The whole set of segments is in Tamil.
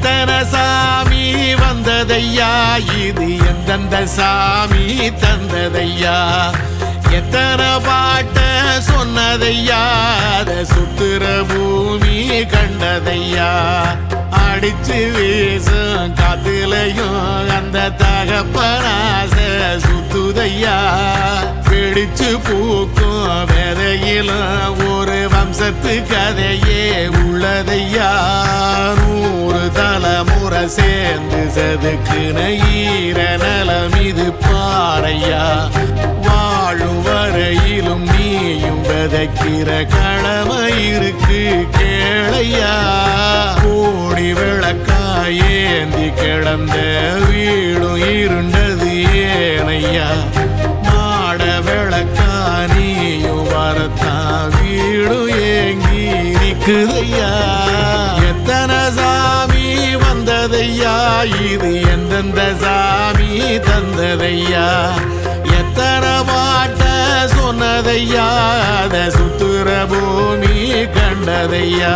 எத்தனை சாமி வந்ததையா இது எந்தெந்த சாமி தந்ததையா எத்தனை பாட்ட சொன்னதையா அத சுத்துற பூமி கண்டதையா அடிச்சு வீசும் காத்துலையும் அந்த தகப்பனாச சுத்துதையா பிடிச்சு பூக்கும் விதையிலும் ஒரு வம்சத்து கதையே உள்ளதையா 100 தலைமுறை சேர்ந்து செதுக்குன ஈர நலம் இது பாறையா வாழும் வரையிலும் நீயும் விதைக்கிற கடமை இருக்கு கேளையா கோடி விளக்காயேந்தி கிடந்த வீடும் இருண்டது ஏனையா மாட விளக்கா நீயும் வரத்தா வீடும் ஏங்கி நிக்குதையா எத்தனை சாமி வந்ததையா இது எந்தெந்த சாமி தந்ததையா எத்தனை பாட்ட சொன்னதையா அத சுத்துற பூமி கண்டதையா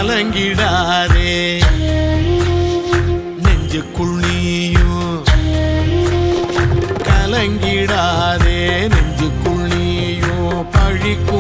கலங்கிடாதே நெஞ்சுக்குள் நீயும் கலங்கிடாதே நெஞ்சுக்குள் நீயும் பழிக்கும்